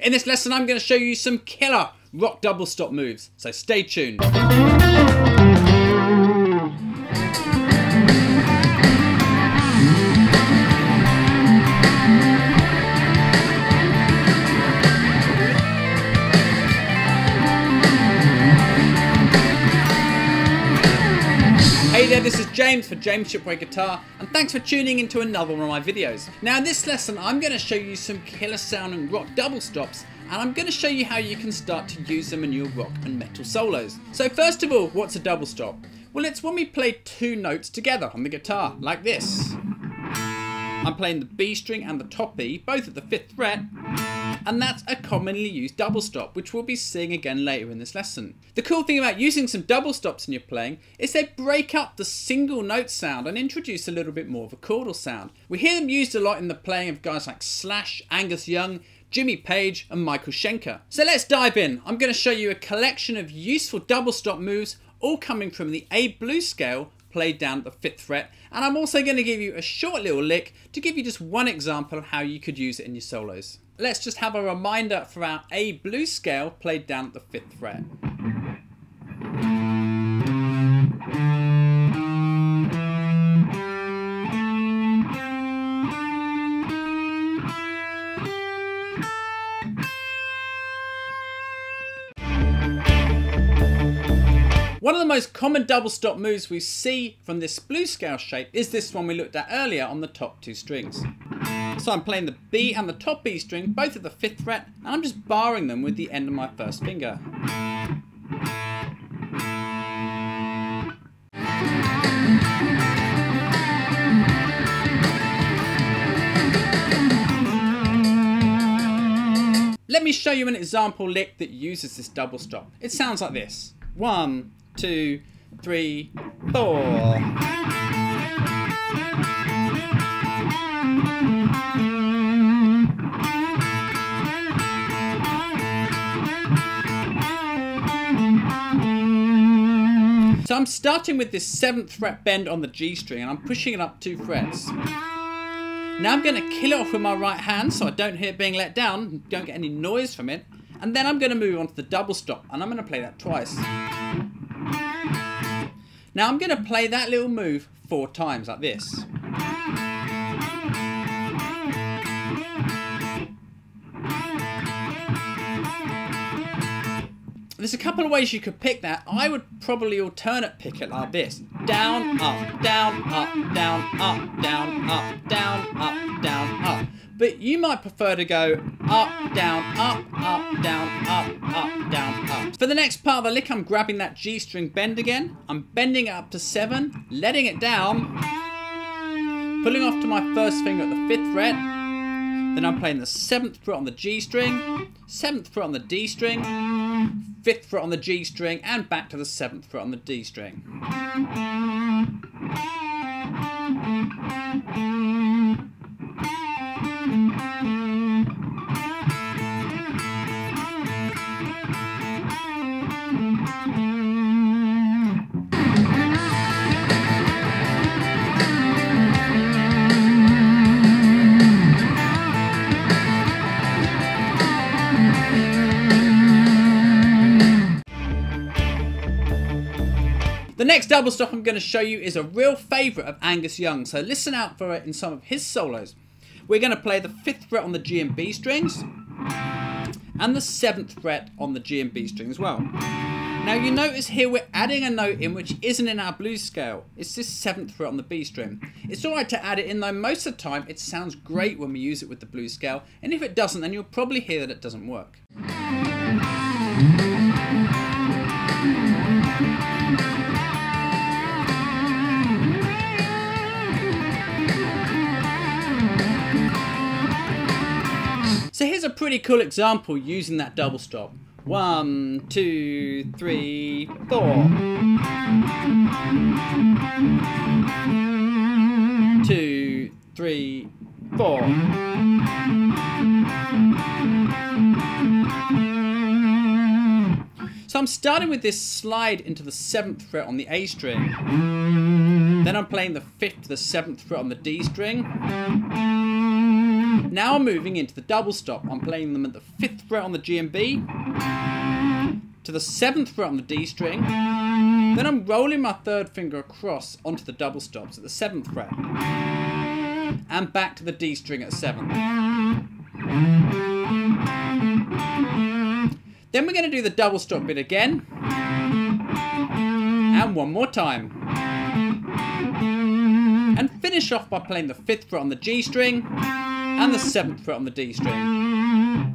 In this lesson I'm going to show you some killer rock double stop moves, so stay tuned. Hey there, this is James for James Shipway Guitar, and thanks for tuning into another one of my videos. Now in this lesson I'm going to show you some killer sounding rock double stops, and I'm going to show you how you can start to use them in your rock and metal solos. So first of all, what's a double stop? Well, it's when we play two notes together on the guitar, like this. I'm playing the B string and the top E, both at the 5th fret, and that's a commonly used double stop, which we'll be seeing again later in this lesson. The cool thing about using some double stops in your playing is they break up the single note sound and introduce a little bit more of a chordal sound. We hear them used a lot in the playing of guys like Slash, Angus Young, Jimmy Page and Michael Schenker. So let's dive in. I'm going to show you a collection of useful double stop moves, all coming from the A blues scale, played down at the 5th fret, and I'm also going to give you a short little lick to give you just one example of how you could use it in your solos. Let's just have a reminder for our A blues scale played down at the 5th fret. One of the most common double stop moves we see from this blues scale shape is this one we looked at earlier on the top two strings. So I'm playing the B and the top B string both at the 5th fret, and I'm just barring them with the end of my first finger. Let me show you an example lick that uses this double stop. It sounds like this. 1, 2, 3, 4. So I'm starting with this 7th fret bend on the G string and I'm pushing it up 2 frets. Now I'm going to kill it off with my right hand so I don't hear it being let down, don't get any noise from it. And then I'm going to move on to the double stop, and I'm going to play that twice. Now I'm going to play that little move 4 times like this. There's a couple of ways you could pick that. I would probably alternate pick it like this. Down, up, down, up, down, up, down, up, down, up, down, up. But you might prefer to go up, down, up, down, up, down, up. For the next part of the lick, I'm grabbing that G string bend again. I'm bending it up to 7, letting it down, pulling off to my first finger at the 5th fret. Then I'm playing the 7th fret on the G string, 7th fret on the D string, 5th fret on the G string, and back to the 7th fret on the D string. The next double stop I'm going to show you is a real favourite of Angus Young, so listen out for it in some of his solos. We're going to play the 5th fret on the G and B strings, and the 7th fret on the G and B string as well. Now you notice here we're adding a note in which isn't in our blues scale. It's this 7th fret on the B string. It's alright to add it in though, most of the time it sounds great when we use it with the blues scale, and if it doesn't then you'll probably hear that it doesn't work. So here's a pretty cool example using that double stop. 1, 2, 3, 4. 2, 3, 4. So I'm starting with this slide into the 7th fret on the A string. Then I'm playing the 5th to the 7th fret on the D string. Now I'm moving into the double stop. I'm playing them at the 5th fret on the G and B, to the 7th fret on the D string, then I'm rolling my 3rd finger across onto the double stops at the 7th fret, and back to the D string at 7th. Then we're going to do the double stop bit again, and one more time, and finish off by playing the 5th fret on the G string and the 7th fret on the D string.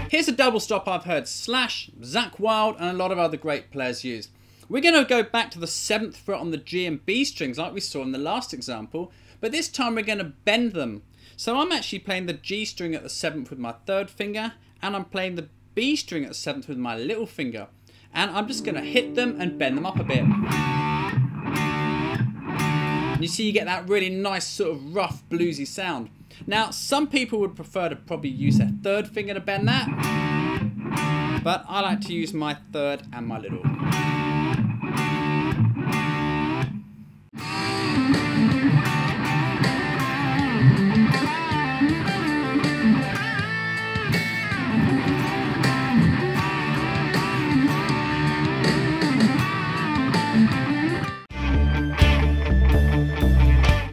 Here's a double stop I've heard Slash, Zakk Wylde and a lot of other great players use. We're going to go back to the 7th fret on the G and B strings like we saw in the last example, but this time we're going to bend them. So I'm actually playing the G string at the 7th with my 3rd finger, and I'm playing the B string at the 7th with my little finger. And I'm just going to hit them and bend them up a bit. And you see you get that really nice sort of rough bluesy sound. Now some people would prefer to probably use their 3rd finger to bend that, but I like to use my 3rd and my little.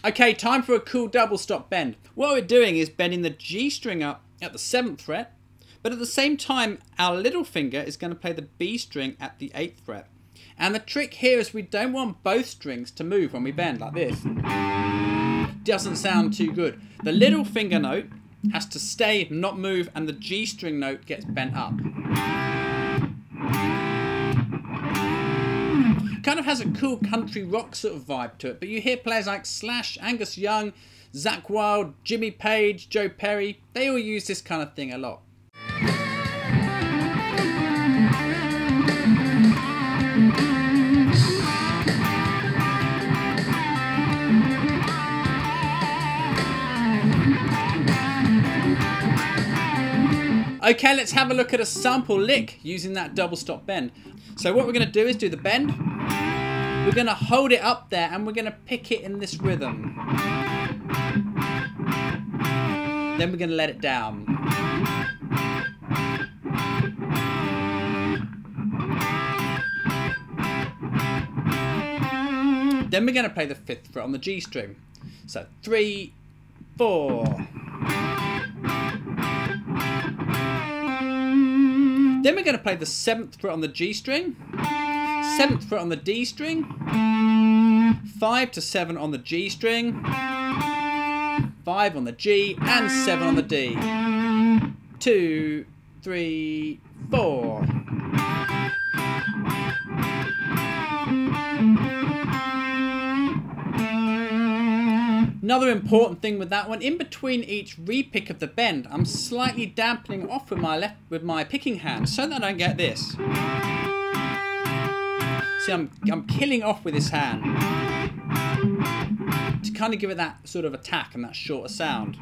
Okay, time for a cool double stop bend. What we're doing is bending the G string up at the 7th fret, but at the same time our little finger is going to play the B string at the 8th fret. And the trick here is we don't want both strings to move when we bend like this. Doesn't sound too good. The little finger note has to stay, not move, and the G string note gets bent up. Kind of has a cool country rock sort of vibe to it, but you hear players like Slash, Angus Young, Zakk Wylde, Jimmy Page, Joe Perry, they all use this kind of thing a lot. Okay, let's have a look at a sample lick using that double stop bend. So what we're going to do is do the bend. We're going to hold it up there and we're going to pick it in this rhythm. Then we're going to let it down. Then we're going to play the 5th fret on the G string. So 3, 4. Then we're going to play the 7th fret on the G string, 7th fret on the D string, 5 to 7 on the G string, 5 on the G, and 7 on the D. 2, 3, 4. Another important thing with that one, in between each repick of the bend, I'm slightly dampening off with my picking hand so that I don't get this. See, I'm killing off with this hand to kind of give it that sort of attack and that shorter sound.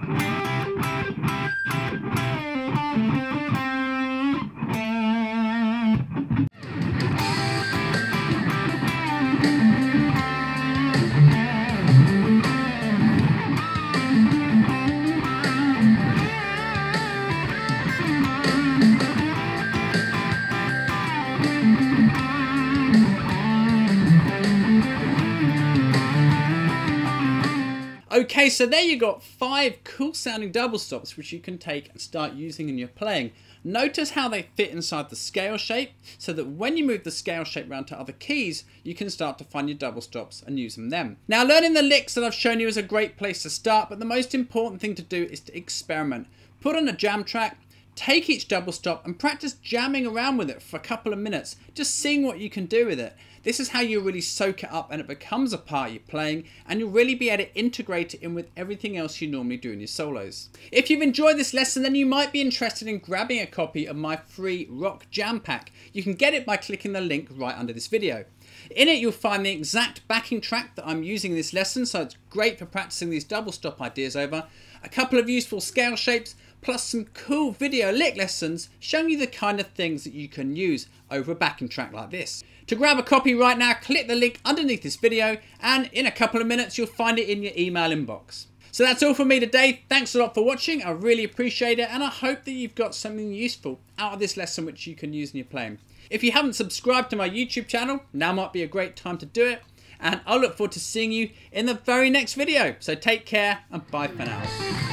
Okay, so there you got 5 cool sounding double stops which you can take and start using in your playing. Notice how they fit inside the scale shape, so that when you move the scale shape around to other keys, you can start to find your double stops and use them then. Now, learning the licks that I've shown you is a great place to start, but the most important thing to do is to experiment. Put on a jam track, take each double stop and practice jamming around with it for a couple of minutes, just seeing what you can do with it. This is how you really soak it up and it becomes a part of your playing, and you'll really be able to integrate it in with everything else you normally do in your solos. If you've enjoyed this lesson, then you might be interested in grabbing a copy of my free rock jam pack. You can get it by clicking the link right under this video. In it you'll find the exact backing track that I'm using in this lesson, so it's great for practicing these double stop ideas over, a couple of useful scale shapes, plus some cool video lick lessons showing you the kind of things that you can use over a backing track like this. To grab a copy right now, click the link underneath this video, and in a couple of minutes you'll find it in your email inbox. So that's all from me today. Thanks a lot for watching. I really appreciate it, and I hope that you've got something useful out of this lesson which you can use in your playing. If you haven't subscribed to my YouTube channel, now might be a great time to do it, and I'll look forward to seeing you in the very next video. So take care and bye for now.